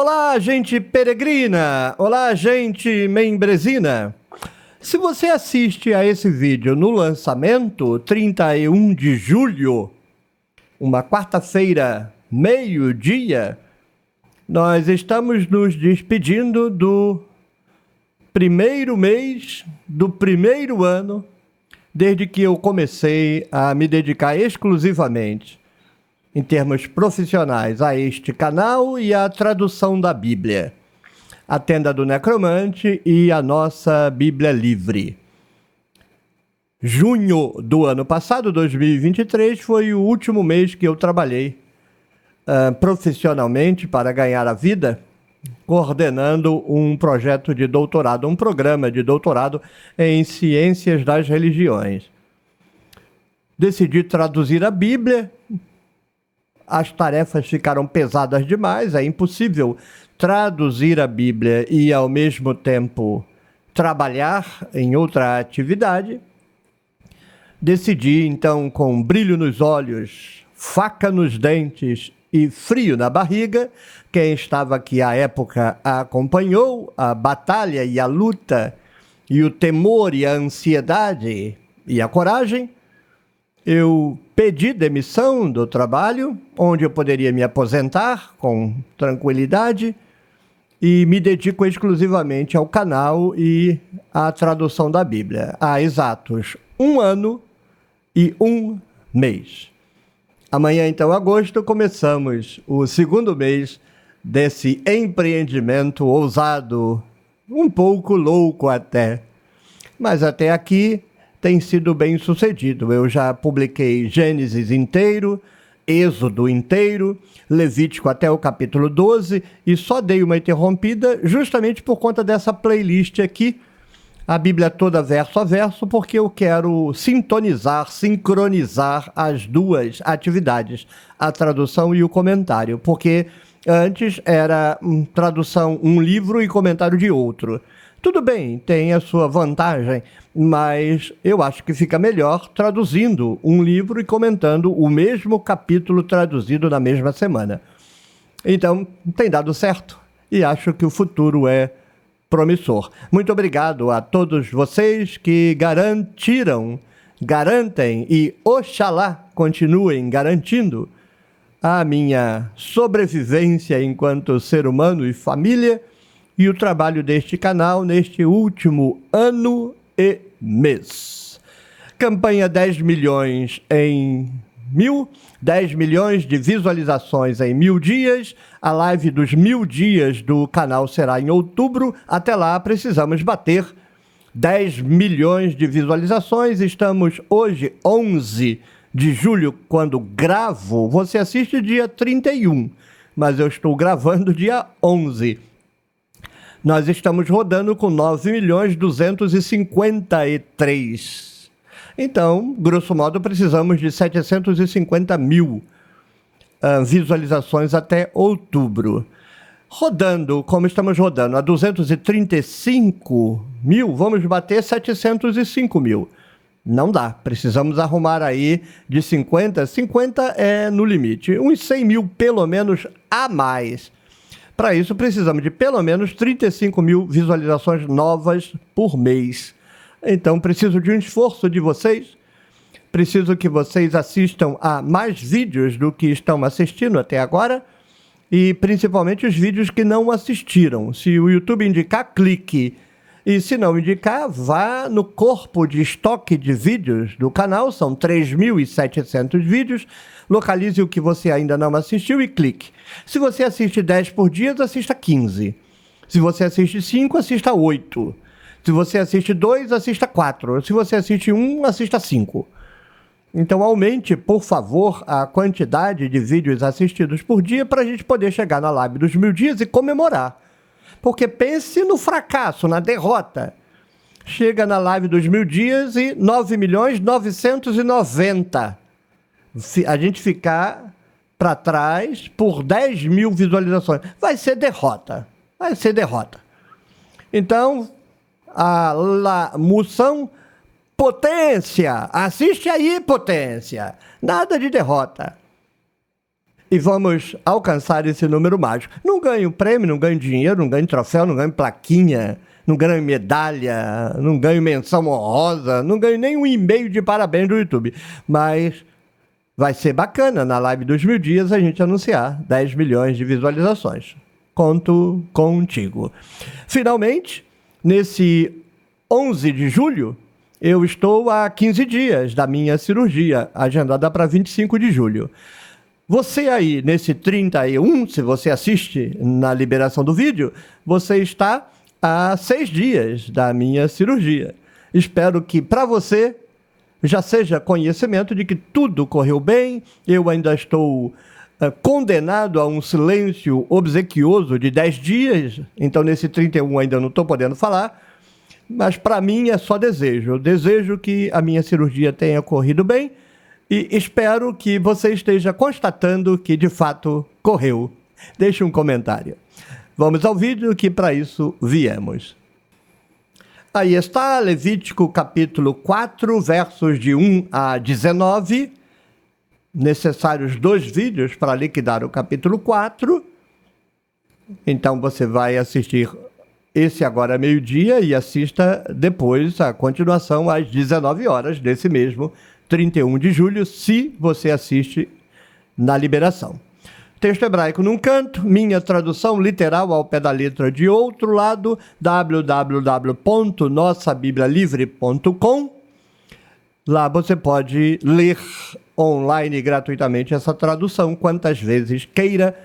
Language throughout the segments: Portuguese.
Olá, gente peregrina! Olá, gente membrezina! Se você assiste a esse vídeo no lançamento, 31 de julho, uma quarta-feira, meio-dia, nós estamos nos despedindo do primeiro mês do primeiro ano, desde que eu comecei a me dedicar exclusivamente, em termos profissionais, a este canal e à tradução da Bíblia, a Tenda do Necromante e a nossa Bíblia Livre. Junho do ano passado, 2023, foi o último mês que eu trabalhei profissionalmente para ganhar a vida, coordenando um projeto de doutorado, um programa de doutorado em Ciências das Religiões. Decidi traduzir a Bíblia. As tarefas ficaram pesadas demais, é impossível traduzir a Bíblia e, ao mesmo tempo, trabalhar em outra atividade. Decidi, então, com brilho nos olhos, faca nos dentes e frio na barriga, quem estava aqui à época acompanhou a batalha e a luta, e o temor e a ansiedade e a coragem. Eu pedi demissão do trabalho, onde eu poderia me aposentar com tranquilidade, e me dedico exclusivamente ao canal e à tradução da Bíblia, há exatos 1 ano e 1 mês. Amanhã, então, agosto, começamos o segundo mês desse empreendimento ousado, um pouco louco até, mas até aqui tem sido bem sucedido. Eu já publiquei Gênesis inteiro, Êxodo inteiro, Levítico até o capítulo 12, e só dei uma interrompida justamente por conta dessa playlist aqui, a Bíblia toda verso a verso, porque eu quero sincronizar as duas atividades, a tradução e o comentário, porque antes era tradução um livro e comentário de outro. Tudo bem, tem a sua vantagem, mas eu acho que fica melhor traduzindo um livro e comentando o mesmo capítulo traduzido na mesma semana. Então, tem dado certo e acho que o futuro é promissor. Muito obrigado a todos vocês que garantem e oxalá continuem garantindo a minha sobrevivência enquanto ser humano e família, e o trabalho deste canal neste último ano e mês. Campanha 10 milhões em 10 milhões de visualizações em 1000 dias. A live dos 1000 dias do canal será em outubro. Até lá precisamos bater 10 milhões de visualizações. Estamos hoje, 11 de julho, quando gravo. Você assiste dia 31, mas eu estou gravando dia 11. Nós estamos rodando com 9.253.000. Então, grosso modo, precisamos de 750 mil visualizações até outubro. Rodando, como estamos rodando, a 235 mil, vamos bater 705 mil. Não dá, precisamos arrumar aí de 50 é no limite, uns 100 mil pelo menos a mais. Para isso, precisamos de pelo menos 35 mil visualizações novas por mês. Então, preciso de um esforço de vocês. Preciso que vocês assistam a mais vídeos do que estão assistindo até agora. E, principalmente, os vídeos que não assistiram. Se o YouTube indicar, clique. E, se não indicar, vá no corpo de estoque de vídeos do canal. São 3.700 vídeos. Localize o que você ainda não assistiu e clique. Se você assiste 10 por dia, assista 15. Se você assiste 5, assista 8. Se você assiste 2, assista 4. Se você assiste 1, assista 5. Então, aumente, por favor, a quantidade de vídeos assistidos por dia para a gente poder chegar na live dos 1000 dias e comemorar. Porque pense no fracasso, na derrota. Chega na live dos 1000 dias e 9.990.000. A gente ficar para trás por 10 mil visualizações. Vai ser derrota. Vai ser derrota. Então, moção potência. Assiste aí, potência. Nada de derrota. e vamos alcançar esse número mágico. Não ganho prêmio, não ganho dinheiro, não ganho troféu, não ganho plaquinha, não ganho medalha, não ganho menção honrosa, não ganho nem um e-mail de parabéns do YouTube. Mas vai ser bacana na live dos 1000 dias a gente anunciar 10 milhões de visualizações. Conto contigo. Finalmente, nesse 11 de julho, eu estou há 15 dias da minha cirurgia, agendada para 25 de julho. Você aí, nesse 31, se você assiste na liberação do vídeo, você está há 6 dias da minha cirurgia. Espero que para você já seja conhecimento de que tudo correu bem, eu ainda estou condenado a um silêncio obsequioso de 10 dias, então nesse 31 ainda não estou podendo falar, mas para mim é só desejo. Eu desejo que a minha cirurgia tenha corrido bem e espero que você esteja constatando que de fato correu. Deixe um comentário. Vamos ao vídeo que para isso viemos. Aí está, Levítico capítulo 4, versos de 1 a 19. Necessários 2 vídeos para liquidar o capítulo 4. Então você vai assistir esse agora meio-dia e assista depois a continuação às 19 horas desse mesmo 31 de julho, se você assiste na liberação. Texto hebraico num canto, minha tradução literal ao pé da letra de outro lado, www.nossabiblialivre.com. Lá você pode ler online gratuitamente essa tradução quantas vezes queira,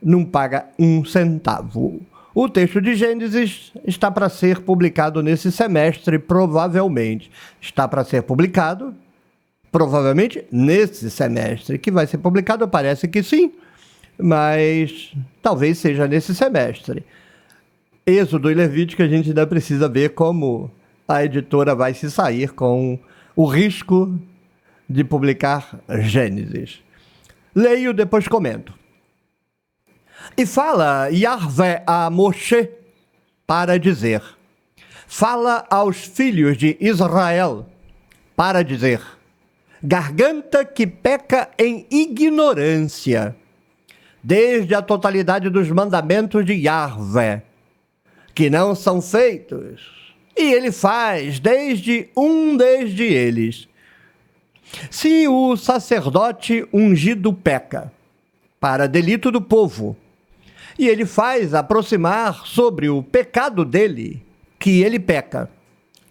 não paga um centavo. O texto de Gênesis está para ser publicado nesse semestre, provavelmente. Está para ser publicado, provavelmente, nesse semestre. Que vai ser publicado, parece que sim, mas talvez seja nesse semestre. Êxodo e Levítico, a gente ainda precisa ver como a editora vai se sair com o risco de publicar Gênesis. Leio, depois comento. E fala Yahvé a Moshe para dizer: fala aos filhos de Israel para dizer: garganta que peca em ignorância, desde a totalidade dos mandamentos de Yahvé, que não são feitos, e ele faz desde eles. Se o sacerdote ungido peca, para delito do povo, e ele faz aproximar sobre o pecado dele, que ele peca,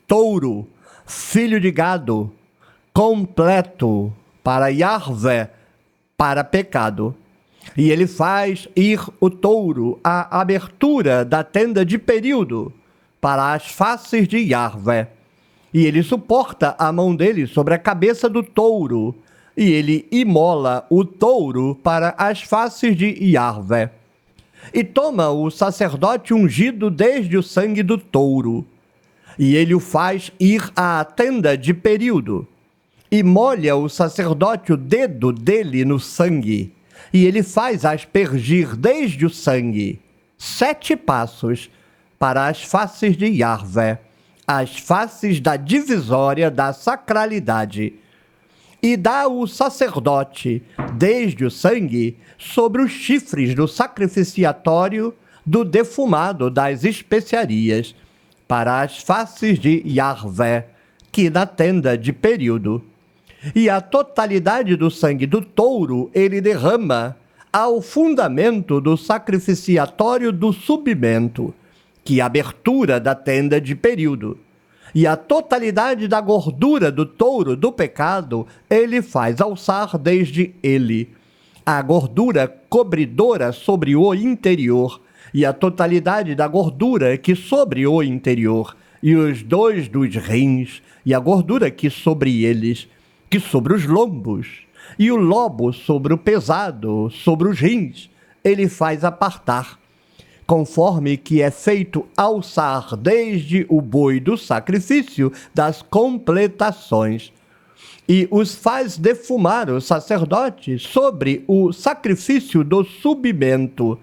touro, filho de gado, completo, para Yahvé, para pecado, e ele faz ir o touro à abertura da tenda de período, para as faces de Yahvé, e ele suporta a mão dele sobre a cabeça do touro, e ele imola o touro para as faces de Yahvé. E toma o sacerdote ungido desde o sangue do touro, e ele o faz ir à tenda de período, e molha o sacerdote o dedo dele no sangue, e ele faz aspergir desde o sangue 7 passos para as faces de Yahvé, as faces da divisória da sacralidade, e dá o sacerdote, desde o sangue, sobre os chifres do sacrificiatório do defumado das especiarias, para as faces de Yahvé, que na tenda de período. E a totalidade do sangue do touro ele derrama ao fundamento do sacrificiatório do submento, que é a abertura da tenda de período. E a totalidade da gordura do touro do pecado ele faz alçar desde ele. A gordura cobridora sobre o interior, e a totalidade da gordura que sobre o interior, e os 2 dos rins, e a gordura que sobre eles, que sobre os lombos, e o lobo sobre o pesado, sobre os rins, ele faz apartar, conforme que é feito alçar desde o boi do sacrifício das completações, e os faz defumar o sacerdote sobre o sacrifício do submento,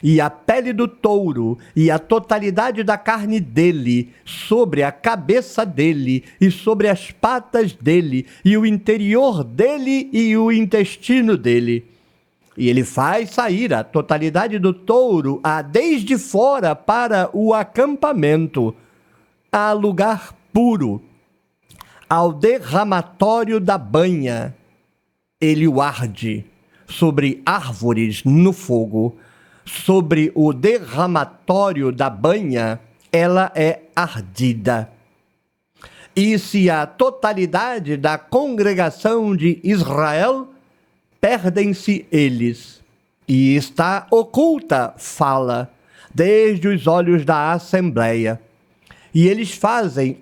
e a pele do touro, e a totalidade da carne dele, sobre a cabeça dele, e sobre as patas dele, e o interior dele, e o intestino dele. E ele faz sair a totalidade do touro desde fora para o acampamento, a lugar puro, ao derramatório da banha. Ele o arde sobre árvores no fogo. Sobre o derramatório da banha, ela é ardida. E se a totalidade da congregação de Israel, perdem-se eles, e está oculta fala, desde os olhos da Assembleia. E eles fazem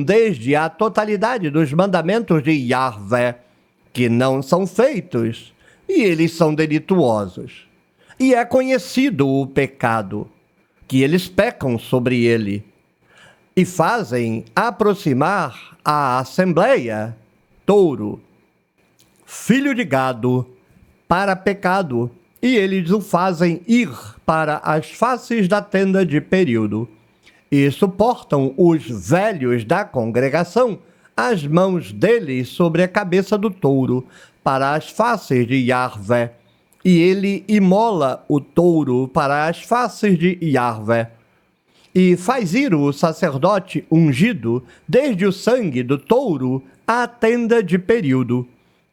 desde a totalidade dos mandamentos de Yahvé, que não são feitos, e eles são delituosos. E é conhecido o pecado, que eles pecam sobre ele, e fazem aproximar a Assembleia, touro, filho de gado, para pecado, e eles o fazem ir para as faces da tenda de período, e suportam os velhos da congregação as mãos deles sobre a cabeça do touro, para as faces de Yahvé, e ele imola o touro para as faces de Yahvé. E faz ir o sacerdote ungido desde o sangue do touro à tenda de período.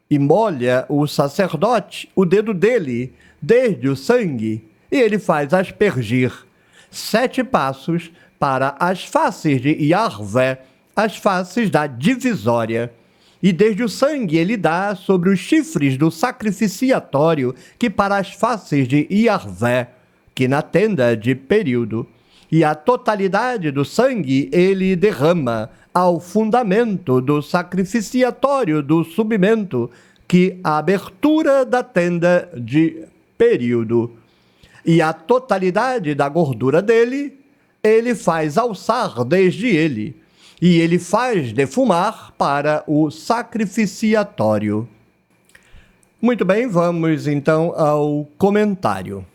E molha o sacerdote o dedo dele desde o sangue, e ele faz aspergir 7 passos para as faces de Yahvé, as faces da divisória. E desde o sangue ele dá sobre os chifres do sacrificiatório, que para as faces de Yahvé, que na tenda de período. E a totalidade do sangue ele derrama ao fundamento do sacrificiatório do subimento, que a abertura da tenda de período. E a totalidade da gordura dele, ele faz alçar desde ele, e ele faz defumar para o sacrificiatório. Muito bem, vamos então ao comentário.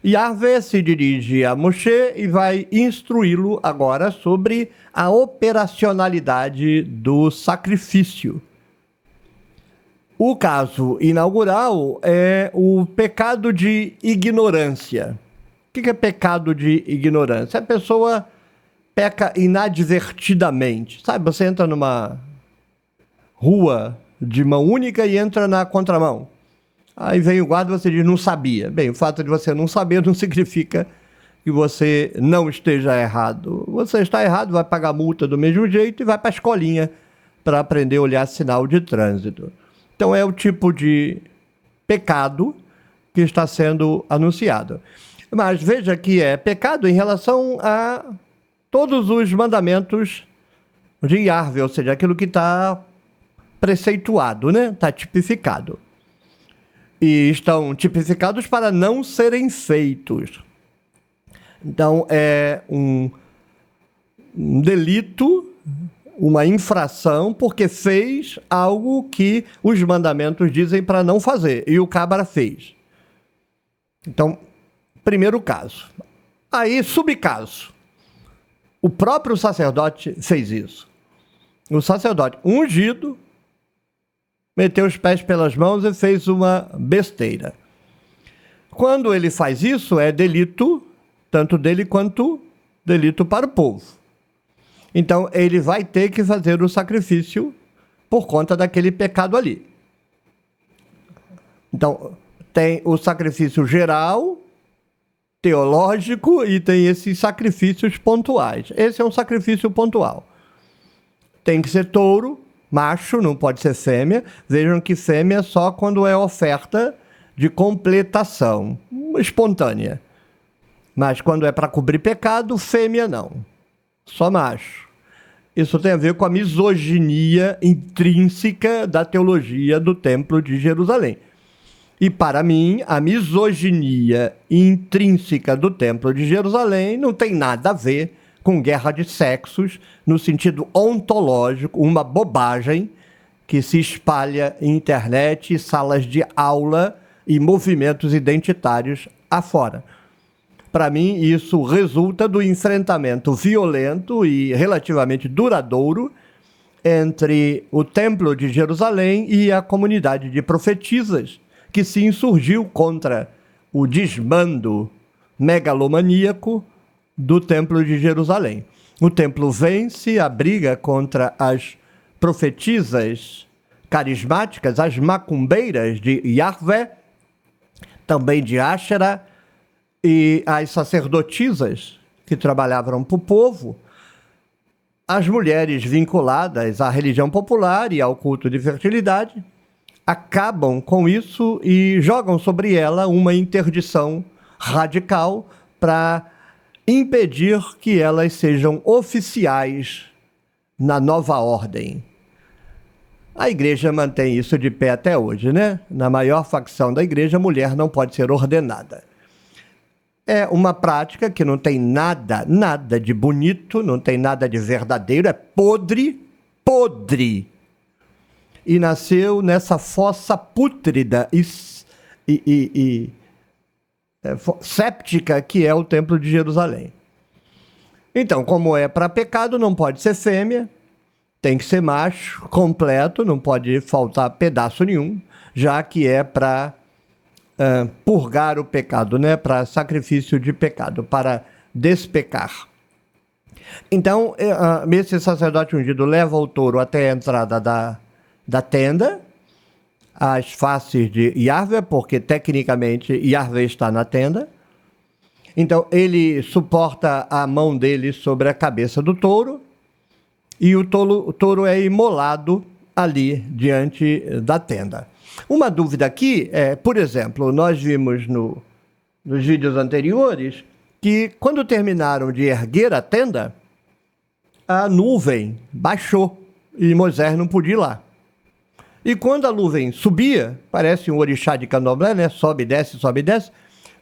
Yahvé se dirige a Moshe e vai instruí-lo agora sobre a operacionalidade do sacrifício. O caso inaugural é o pecado de ignorância. O que é pecado de ignorância? A pessoa peca inadvertidamente. Sabe, você entra numa rua de mão única e entra na contramão. Aí vem o guarda e você diz, não sabia. Bem, o fato de você não saber não significa que você não esteja errado. Você está errado, vai pagar multa do mesmo jeito e vai para a escolinha para aprender a olhar sinal de trânsito. Então é o tipo de pecado que está sendo anunciado. Mas veja que é pecado em relação a todos os mandamentos de Yahvé, ou seja, aquilo que está preceituado, né? Está tipificado. E estão tipificados para não serem feitos. Então, é um delito, uma infração, porque fez algo que os mandamentos dizem para não fazer, e o cabra fez. Então, primeiro caso. Aí, subcaso. O próprio sacerdote fez isso. O sacerdote ungido meteu os pés pelas mãos e fez uma besteira. Quando ele faz isso, é delito, tanto dele quanto delito para o povo. Então, ele vai ter que fazer o sacrifício por conta daquele pecado ali. Então, tem o sacrifício geral, teológico, e tem esses sacrifícios pontuais. Esse é um sacrifício pontual. Tem que ser touro, macho, não pode ser fêmea. Vejam que fêmea é só quando é oferta de completação, espontânea. Mas quando é para cobrir pecado, fêmea não. Só macho. Isso tem a ver com a misoginia intrínseca da teologia do Templo de Jerusalém. E para mim, a misoginia intrínseca do Templo de Jerusalém não tem nada a ver com guerra de sexos, no sentido ontológico, uma bobagem que se espalha em internet, salas de aula e movimentos identitários afora. Para mim, isso resulta do enfrentamento violento e relativamente duradouro entre o Templo de Jerusalém e a comunidade de profetisas, que se insurgiu contra o desmando megalomaníaco do Templo de Jerusalém. O templo vence a briga contra as profetisas carismáticas, as macumbeiras de Yahvé, também de Áxera, e as sacerdotisas que trabalhavam para o povo, as mulheres vinculadas à religião popular e ao culto de fertilidade, acabam com isso e jogam sobre ela uma interdição radical para impedir que elas sejam oficiais na nova ordem. A igreja mantém isso de pé até hoje, né? Na maior facção da igreja, a mulher não pode ser ordenada. É uma prática que não tem nada de bonito, não tem nada de verdadeiro, é podre. E nasceu nessa fossa pútrida e séptica que é o Templo de Jerusalém. Então, como é para pecado, não pode ser fêmea, tem que ser macho, completo, não pode faltar pedaço nenhum, já que é para purgar o pecado, né? Para sacrifício de pecado, para despecar. Então, esse sacerdote ungido leva o touro até a entrada da tenda, as faces de Yahvé, porque tecnicamente Yahvé está na tenda. Então, ele suporta a mão dele sobre a cabeça do touro, e o touro é imolado ali diante da tenda. Uma dúvida aqui é, por exemplo, nós vimos nos vídeos anteriores que quando terminaram de erguer a tenda, a nuvem baixou e Moisés não podia ir lá. E quando a nuvem subia, parece um orixá de candomblé, né? Sobe e desce, sobe e desce.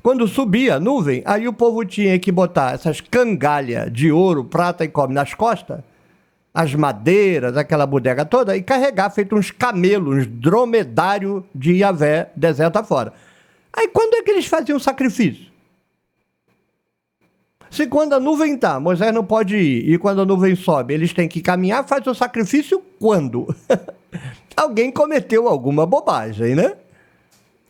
Quando subia a nuvem, aí o povo tinha que botar essas cangalhas de ouro, prata e cobre nas costas, as madeiras, aquela bodega toda, e carregar, feito uns camelos, uns dromedários de Yahvé, deserto afora. Aí quando é que eles faziam o sacrifício? Se quando a nuvem está, Moisés não pode ir, e quando a nuvem sobe, eles têm que caminhar, faz o sacrifício quando? Alguém cometeu alguma bobagem, né?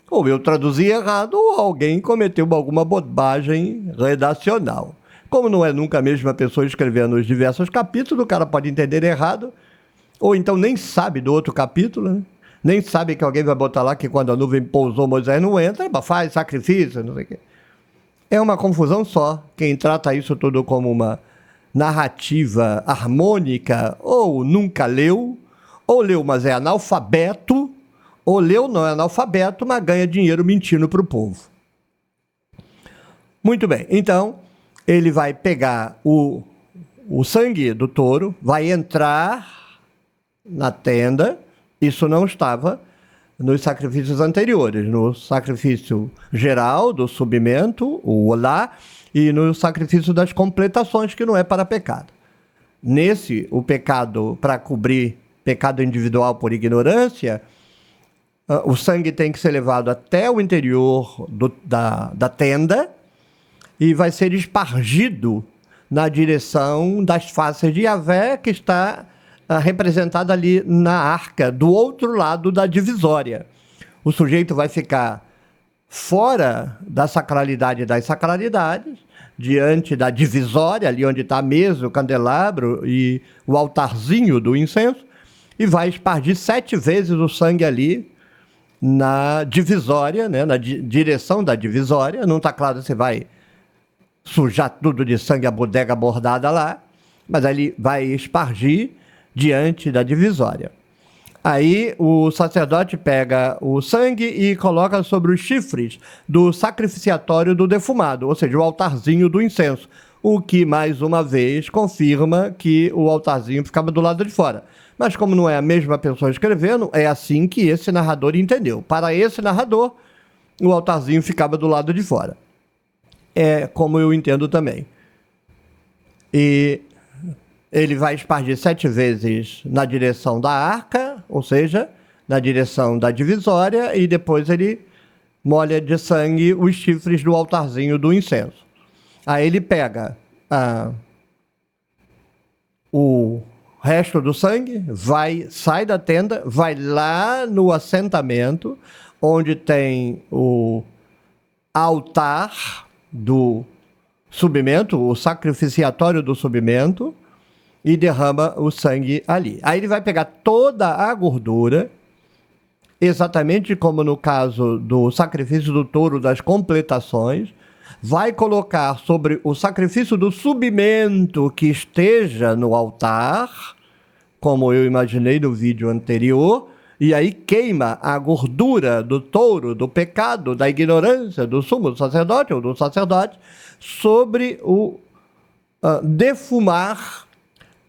Ou eu traduzi errado, ou alguém cometeu alguma bobagem redacional. Como não é nunca a mesma pessoa escrevendo os diversos capítulos, o cara pode entender errado, ou então nem sabe do outro capítulo, né? Nem sabe que alguém vai botar lá que quando a nuvem pousou, Moisés não entra, faz sacrifício, não sei o quê. É uma confusão só. Quem trata isso tudo como uma narrativa harmônica, ou nunca leu, ou leu, mas é analfabeto, ou leu, não é analfabeto, mas ganha dinheiro mentindo para o povo. Muito bem, então ele vai pegar o sangue do touro, vai entrar na tenda. Isso não estava nos sacrifícios anteriores, no sacrifício geral do submento, o olá, e no sacrifício das completações, que não é para pecado. Nesse, o pecado, para cobrir pecado individual por ignorância, o sangue tem que ser levado até o interior da tenda e vai ser espargido na direção das faces de Yahvé, que está representada ali na arca, do outro lado da divisória. O sujeito vai ficar fora da sacralidade das sacralidades, diante da divisória, ali onde está a mesa, o candelabro e o altarzinho do incenso, e vai espargir 7 vezes o sangue ali na divisória, né, na direção da divisória. Não está claro se vai sujar tudo de sangue a bodega bordada lá, mas ali vai espargir diante da divisória. Aí o sacerdote pega o sangue e coloca sobre os chifres do sacrificiatório do defumado, ou seja, o altarzinho do incenso, o que, mais uma vez, confirma que o altarzinho ficava do lado de fora. Mas como não é a mesma pessoa escrevendo, é assim que esse narrador entendeu. Para esse narrador, o altarzinho ficava do lado de fora. É como eu entendo também. E ele vai espargir 7 vezes na direção da arca, ou seja, na direção da divisória, e depois ele molha de sangue os chifres do altarzinho do incenso. Aí ele pega o resto do sangue, sai da tenda, vai lá no assentamento, onde tem o altar do submento, o sacrificiatório do submento, e derrama o sangue ali. Aí ele vai pegar toda a gordura, exatamente como no caso do sacrifício do touro das completações, vai colocar sobre o sacrifício do submento que esteja no altar, como eu imaginei no vídeo anterior, e aí queima a gordura do touro, do pecado, da ignorância do sumo sacerdote ou do sacerdote, sobre o defumar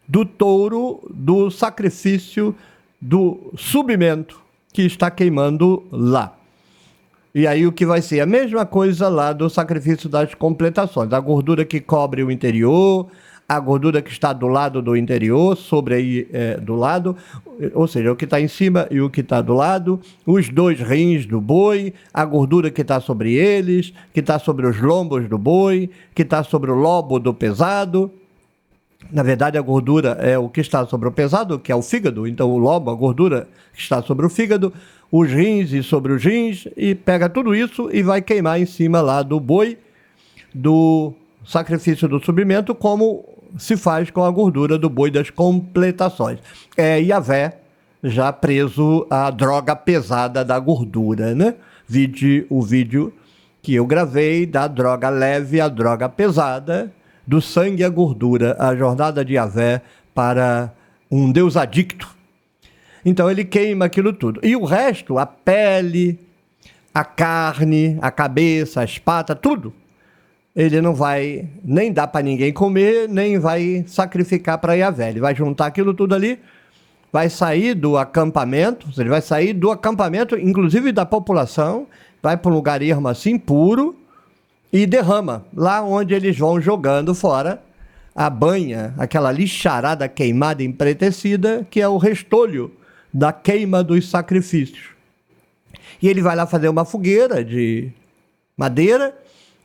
do touro do sacrifício do submento que está queimando lá. E aí o que vai ser? A mesma coisa lá do sacrifício das completações. A gordura que cobre o interior, a gordura que está do lado do interior, sobre aí do lado, ou seja, o que está em cima e o que está do lado, os 2 rins do boi, a gordura que está sobre eles, que está sobre os lombos do boi, que está sobre o lobo do pesado. Na verdade, a gordura é o que está sobre o pesado, que é o fígado. Então, o lobo, a gordura que está sobre o fígado, os rins e sobre os rins, e pega tudo isso e vai queimar em cima lá do boi, do sacrifício do submento, como se faz com a gordura do boi das completações. É Yahvé já preso à droga pesada da gordura, né? Vide o vídeo que eu gravei da droga leve à droga pesada, do sangue à gordura, a jornada de Yahvé para um Deus adicto. Então ele queima aquilo tudo. E o resto, a pele, a carne, a cabeça, as patas, tudo, ele não vai nem dar para ninguém comer, nem vai sacrificar para Yahvé. Ele vai juntar aquilo tudo ali, vai sair do acampamento, ele vai sair do acampamento, inclusive da população, vai para um lugar ermo assim, puro, e derrama, lá onde eles vão jogando fora a banha, aquela lixarada queimada, empretecida, que é o restolho da queima dos sacrifícios. E ele vai lá fazer uma fogueira de madeira,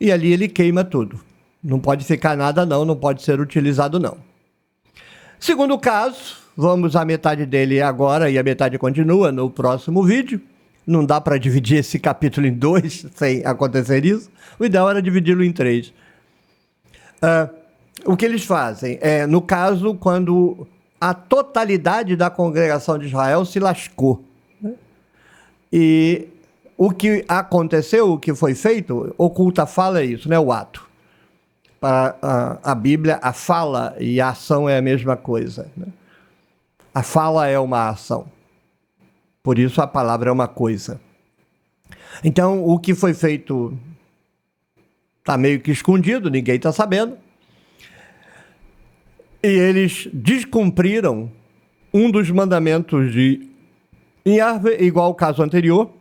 e ali ele queima tudo. Não pode ficar nada não pode ser utilizado não. Segundo caso, vamos à metade dele agora, e a metade continua no próximo vídeo. Não dá para dividir esse capítulo em 2 sem acontecer isso. O ideal era dividi-lo em 3. O que eles fazem é, no caso, quando a totalidade da congregação de Israel se lascou, né? E o que aconteceu, o que foi feito, oculta fala é isso, né? O ato. Para a Bíblia, a fala e a ação é a mesma coisa, né? A fala é uma ação. Por isso a palavra é uma coisa. Então, o que foi feito está meio que escondido, ninguém está sabendo. E eles descumpriram um dos mandamentos de Yahvé, igual ao caso anterior.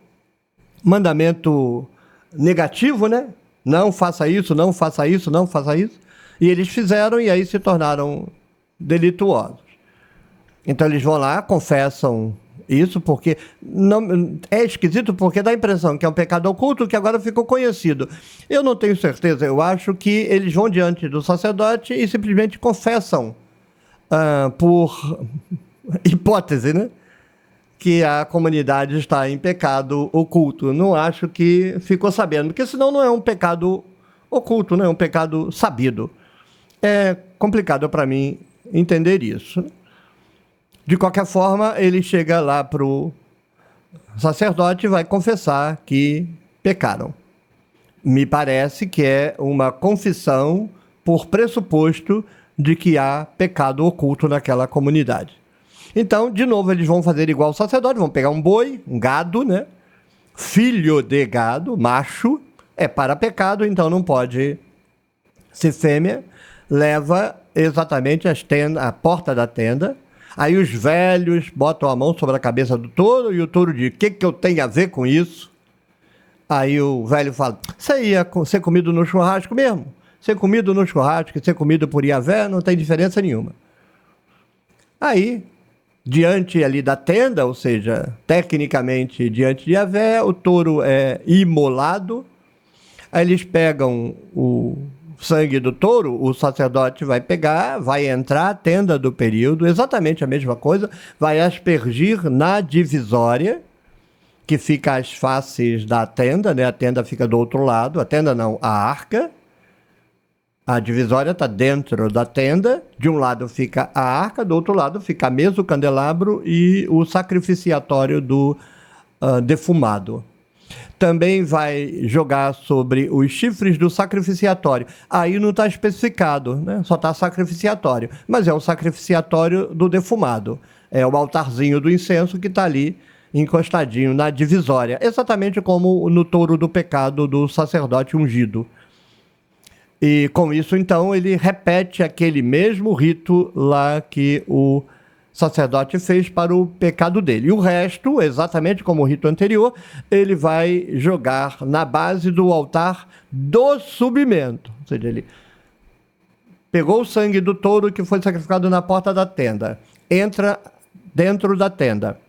Mandamento negativo, né? Não faça isso, não faça isso, não faça isso. E eles fizeram e aí se tornaram delituosos. Então eles vão lá, confessam isso, porque não, é esquisito, porque dá a impressão que é um pecado oculto que agora ficou conhecido. Eu não tenho certeza, eu acho que eles vão diante do sacerdote e simplesmente confessam, por hipótese, né, que a comunidade está em pecado oculto. Não acho que ficou sabendo, porque senão não é um pecado oculto, não é um pecado sabido. É complicado para mim entender isso. De qualquer forma, ele chega lá para o sacerdote e vai confessar que pecaram. Me parece que é uma confissão por pressuposto de que há pecado oculto naquela comunidade. Então, de novo, eles vão fazer igual o sacerdote, vão pegar um boi, um gado, né? Filho de gado, macho, é para pecado, então não pode ser fêmea. Leva exatamente a porta da tenda. Aí os velhos botam a mão sobre a cabeça do touro e o touro diz: o que eu tenho a ver com isso? Aí o velho fala: isso ia ser comido no churrasco mesmo. Ser comido no churrasco e ser comido por Yahvé não tem diferença nenhuma. Aí, diante ali da tenda, ou seja, tecnicamente diante de Yahvé, o touro é imolado. Aí eles pegam o sangue do touro, o sacerdote vai pegar, vai entrar, a tenda do período, exatamente a mesma coisa, vai aspergir na divisória, que fica às faces da tenda, né? A tenda fica do outro lado, a tenda não, a arca. A divisória está dentro da tenda, de um lado fica a arca, do outro lado fica a mesa, o candelabro e o sacrificiatório do defumado. Também vai jogar sobre os chifres do sacrificiatório. Aí não está especificado, né? Só está sacrificiatório, mas é o sacrificiatório do defumado. É o altarzinho do incenso que está ali encostadinho na divisória, exatamente como no touro do pecado do sacerdote ungido. E com isso, então, ele repete aquele mesmo rito lá que o sacerdote fez para o pecado dele. E o resto, exatamente como o rito anterior, ele vai jogar na base do altar do subimento. Ou seja, ele pegou o sangue do touro que foi sacrificado na porta da tenda, entra dentro da tenda.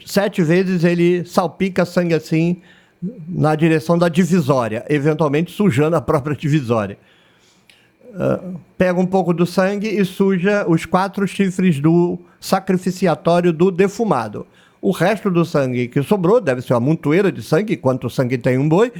7 vezes ele salpica sangue assim na direção da divisória, eventualmente sujando a própria divisória. Pega um pouco do sangue e suja os 4 chifres do sacrificiatório do defumado. O resto do sangue que sobrou, deve ser uma montoeira de sangue, quanto sangue tem um boi,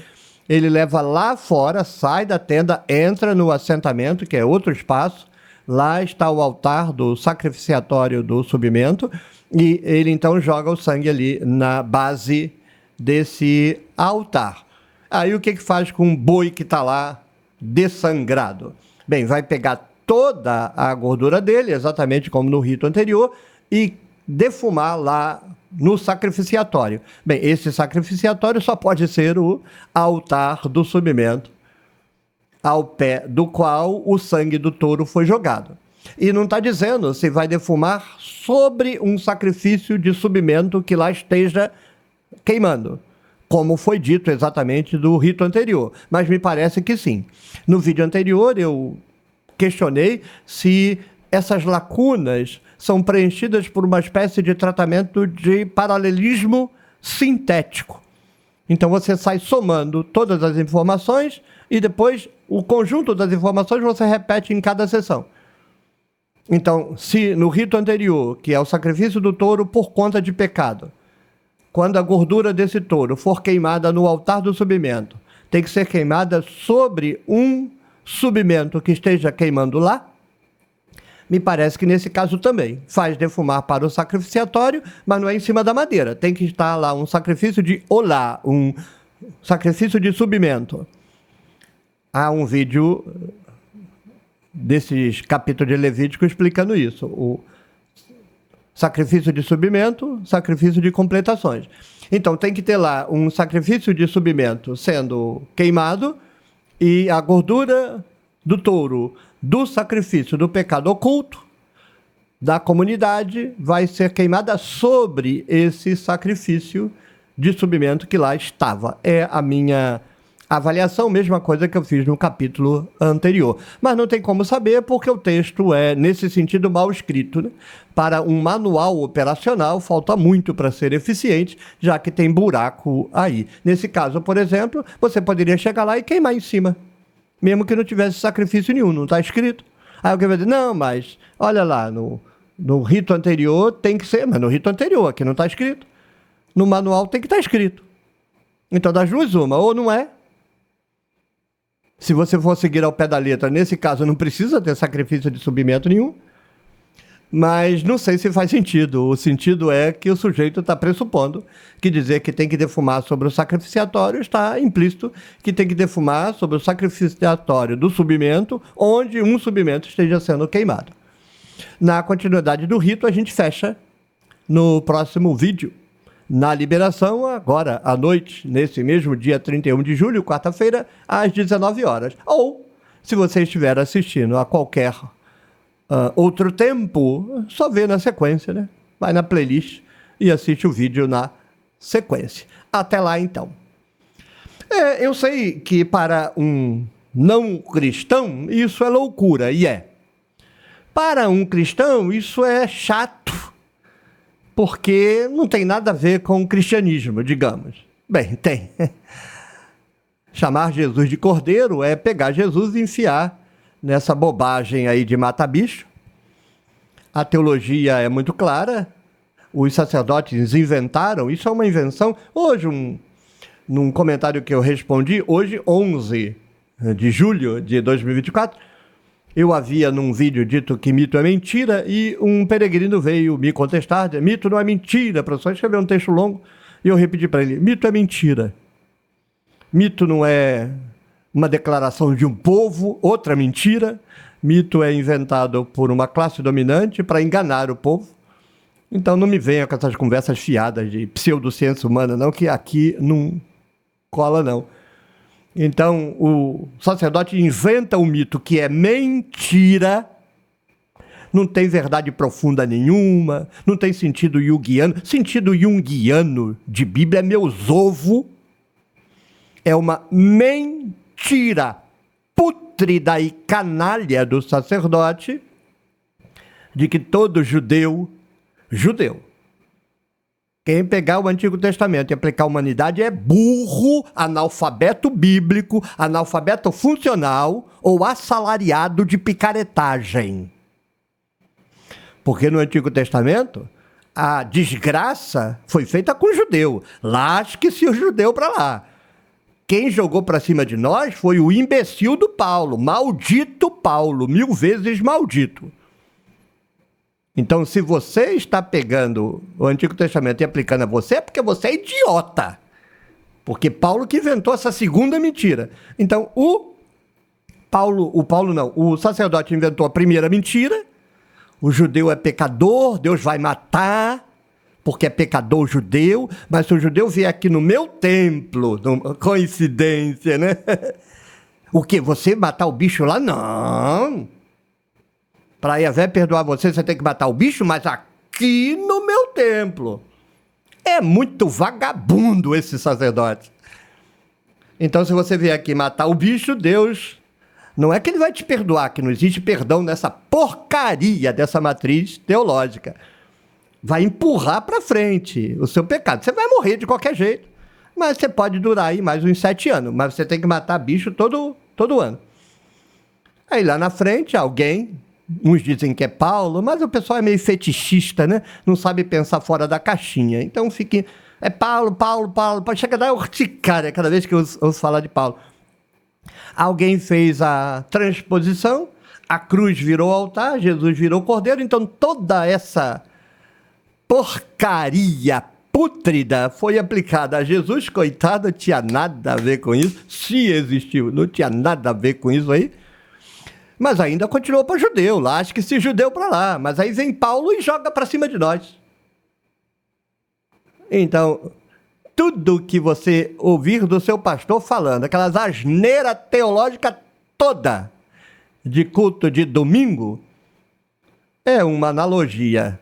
ele leva lá fora, sai da tenda, entra no assentamento, que é outro espaço. Lá está o altar do sacrificiatório do subimento, e ele então joga o sangue ali na base desse altar. Aí o que faz com o boi que está lá dessangrado? Bem, vai pegar toda a gordura dele, exatamente como no rito anterior, e defumar lá no sacrificiatório. Bem, esse sacrificiatório só pode ser o altar do subimento, ao pé do qual o sangue do touro foi jogado. E não está dizendo se vai defumar sobre um sacrifício de subimento que lá esteja queimando, como foi dito exatamente do rito anterior. Mas me parece que sim. No vídeo anterior eu questionei se essas lacunas são preenchidas por uma espécie de tratamento de paralelismo sintético. Então você sai somando todas as informações e depois o conjunto das informações você repete em cada sessão. Então, se no rito anterior, que é o sacrifício do touro por conta de pecado, quando a gordura desse touro for queimada no altar do subimento, tem que ser queimada sobre um subimento que esteja queimando lá, me parece que nesse caso também faz defumar para o sacrificiatório, mas não é em cima da madeira. Tem que estar lá um sacrifício de olá, um sacrifício de subimento. Há um vídeo desses capítulos de Levítico explicando isso. O sacrifício de subimento, sacrifício de completações. Então tem que ter lá um sacrifício de subimento sendo queimado e a gordura do touro do sacrifício do pecado oculto da comunidade vai ser queimada sobre esse sacrifício de subimento que lá estava. É a minha avaliação, mesma coisa que eu fiz no capítulo anterior. Mas não tem como saber porque o texto é, nesse sentido, mal escrito, né? Para um manual operacional, falta muito para ser eficiente, já que tem buraco aí. Nesse caso, por exemplo, você poderia chegar lá e queimar em cima, mesmo que não tivesse sacrifício nenhum, não está escrito. Aí alguém vai dizer, não, mas olha lá, no rito anterior tem que ser, mas no rito anterior, aqui não está escrito. No manual tem que estar escrito. Então, das duas, uma, ou não é. Se você for seguir ao pé da letra, nesse caso não precisa ter sacrifício de subimento nenhum, mas não sei se faz sentido. O sentido é que o sujeito está pressupondo que dizer que tem que defumar sobre o sacrificiatório está implícito que tem que defumar sobre o sacrificiatório do subimento, onde um subimento esteja sendo queimado. Na continuidade do rito, a gente fecha no próximo vídeo. Na liberação, agora à noite, nesse mesmo dia 31 de julho, quarta-feira, às 19 horas. Ou, se você estiver assistindo a qualquer outro tempo, só vê na sequência, né? Vai na playlist e assiste o vídeo na sequência. Até lá, então. Eu sei que para um não cristão, isso é loucura, e é. Para um cristão, isso é chato, porque não tem nada a ver com o cristianismo, digamos. Bem, tem. Chamar Jesus de cordeiro é pegar Jesus e enfiar nessa bobagem aí de mata-bicho. A teologia é muito clara. os sacerdotes inventaram, isso é uma invenção. Hoje, num comentário que eu respondi, hoje, 11 de julho de 2024, eu havia num vídeo dito que mito é mentira e um peregrino veio me contestar, dizer, mito não é mentira, professor, escreveu um texto longo e eu repeti para ele, mito é mentira. Mito não é uma declaração de um povo, outra mentira. Mito é inventado por uma classe dominante para enganar o povo. Então não me venha com essas conversas fiadas de pseudociência humana, não, que aqui não cola, não. Então o sacerdote inventa um mito que é mentira, não tem verdade profunda nenhuma, não tem sentido junguiano. Sentido junguiano de Bíblia é meus ovos. É uma mentira pútrida e canalha do sacerdote de que todo judeu, quem pegar o Antigo Testamento e aplicar a humanidade é burro, analfabeto bíblico, analfabeto funcional ou assalariado de picaretagem. Porque no Antigo Testamento a desgraça foi feita com o judeu. Lasque-se o judeu para lá. Quem jogou para cima de nós foi o imbecil do Paulo. Maldito Paulo, 1000 vezes maldito. Então, se você está pegando o Antigo Testamento e aplicando a você, é porque você é idiota. Porque Paulo que inventou essa segunda mentira. Então, o sacerdote inventou a primeira mentira. O judeu é pecador, Deus vai matar, porque é pecador judeu, mas se o judeu vier aqui no meu templo, coincidência, né? O quê? Você matar o bicho lá? Não. Para Yahvé perdoar você, você tem que matar o bicho, mas aqui no meu templo. É muito vagabundo esse sacerdote. Então, se você vier aqui matar o bicho, Deus... Não é que ele vai te perdoar, que não existe perdão nessa porcaria dessa matriz teológica. Vai empurrar para frente o seu pecado. Você vai morrer de qualquer jeito, mas você pode durar aí mais uns 7 anos. Mas você tem que matar bicho todo ano. Aí lá na frente, alguém, uns dizem que é Paulo, mas o pessoal é meio fetichista, né? Não sabe pensar fora da caixinha. Então fica... É Paulo. Chega a dar urticária cada vez que eu ouço falar de Paulo. Alguém fez a transposição, a cruz virou altar, Jesus virou cordeiro, então toda essa porcaria pútrida foi aplicada a Jesus, coitado, não tinha nada a ver com isso, se existiu, não tinha nada a ver com isso aí, mas ainda continuou para judeu, lá, acho que se judeu para lá, mas aí vem Paulo e joga para cima de nós. Então... Tudo que você ouvir do seu pastor falando, aquelas asneiras teológicas toda de culto de domingo, é uma analogia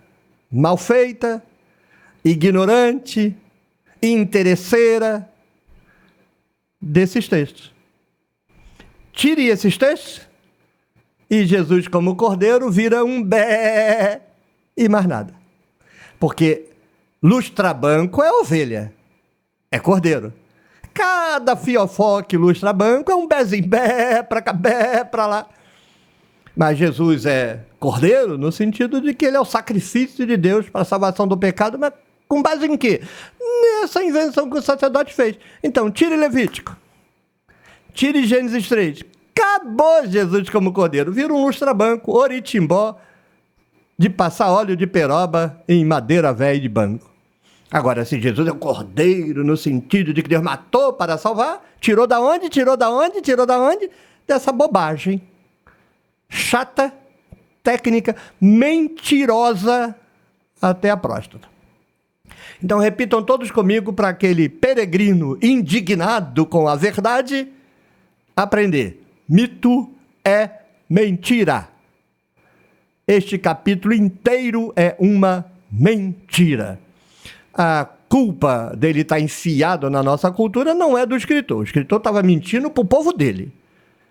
mal feita, ignorante, interesseira desses textos. Tire esses textos e Jesus, como cordeiro, vira um bé e mais nada. Porque lustrabanco é ovelha. É cordeiro. Cada fiofó que lustra banco é um bézinho, bé pra cá, bé pra lá. Mas Jesus é cordeiro no sentido de que ele é o sacrifício de Deus para a salvação do pecado, mas com base em quê? Nessa invenção que o sacerdote fez. Então, tire Levítico. Tire Gênesis 3. Acabou Jesus como cordeiro. Vira um lustrabanco, oritimbó, de passar óleo de peroba em madeira velha de banco. Agora, se Jesus é um cordeiro no sentido de que Deus matou para salvar, tirou da onde? Dessa bobagem. Chata, técnica, mentirosa até a próstata. Então, repitam todos comigo para aquele peregrino indignado com a verdade aprender. Mito é mentira. Este capítulo inteiro é uma mentira. A culpa dele estar enfiado na nossa cultura não é do escritor. O escritor estava mentindo para o povo dele.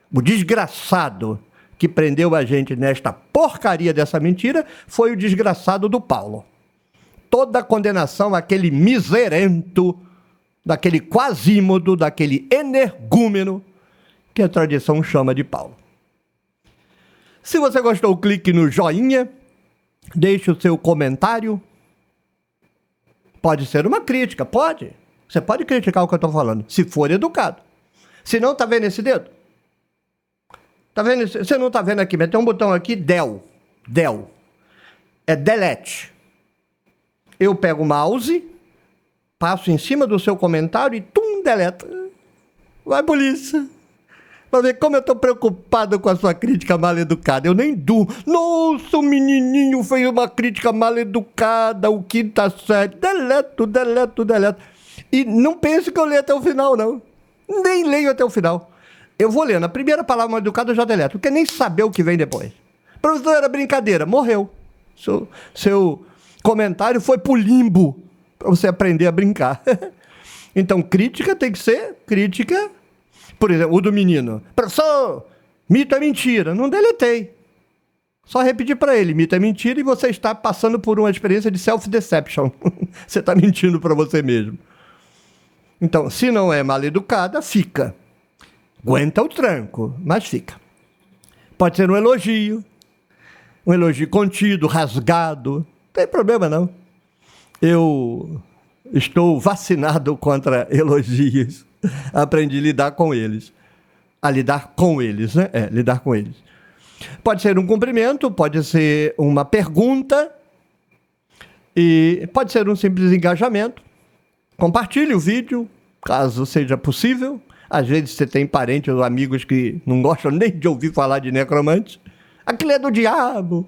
O desgraçado que prendeu a gente nesta porcaria dessa mentira foi o desgraçado do Paulo. Toda a condenação àquele miserento, daquele quasímodo, daquele energúmeno que a tradição chama de Paulo. Se você gostou, clique no joinha, deixe o seu comentário. Pode ser uma crítica, pode. Você pode criticar o que eu estou falando, se for educado. Se não, tá vendo esse dedo? Tá vendo? Você não tá vendo aqui, mas tem um botão aqui, Del. É delete. Eu pego o mouse, passo em cima do seu comentário e deleta. Vai, polícia. Pra ver como eu tô preocupado com a sua crítica mal educada. Eu nem durmo. Nossa, o menininho fez uma crítica mal educada, o que tá certo. Deleto. E não pense que eu leio até o final, não. Nem leio até o final. Eu vou lendo. A primeira palavra mal educada eu já deleto, porque nem saber o que vem depois. Professor, era brincadeira. Morreu. Seu comentário foi pro limbo para você aprender a brincar. Então, crítica tem que ser crítica. Por exemplo, o do menino. Professor, mito é mentira. Não deletei. Só repetir para ele, mito é mentira, e você está passando por uma experiência de self-deception. Você está mentindo para você mesmo. Então, se não é mal educada, fica. Aguenta o tranco, mas fica. Pode ser um elogio contido, rasgado. Não tem problema, não. Eu estou vacinado contra elogios. Aprendi a lidar com eles. A lidar com eles, né? Lidar com eles. Pode ser um cumprimento, pode ser uma pergunta e pode ser um simples engajamento. Compartilhe o vídeo, caso seja possível. Às vezes você tem parentes ou amigos que não gostam nem de ouvir falar de necromante. Aquilo é do diabo.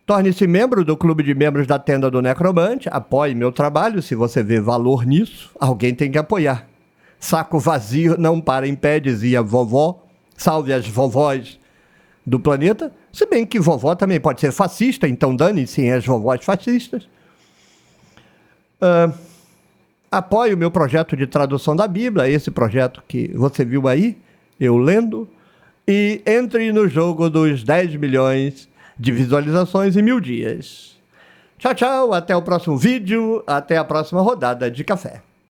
Torne-se membro do clube de membros da Tenda do Necromante. Apoie meu trabalho. Se você vê valor nisso, alguém tem que apoiar. Saco vazio não para em pé, dizia vovó. Salve as vovós do planeta. Se bem que vovó também pode ser fascista, então dane-se as vovós fascistas. Apoie o meu projeto de tradução da Bíblia, esse projeto que você viu aí, eu lendo. E entre no jogo dos 10 milhões de visualizações em 1000 dias. Tchau, tchau. Até o próximo vídeo. Até a próxima rodada de café.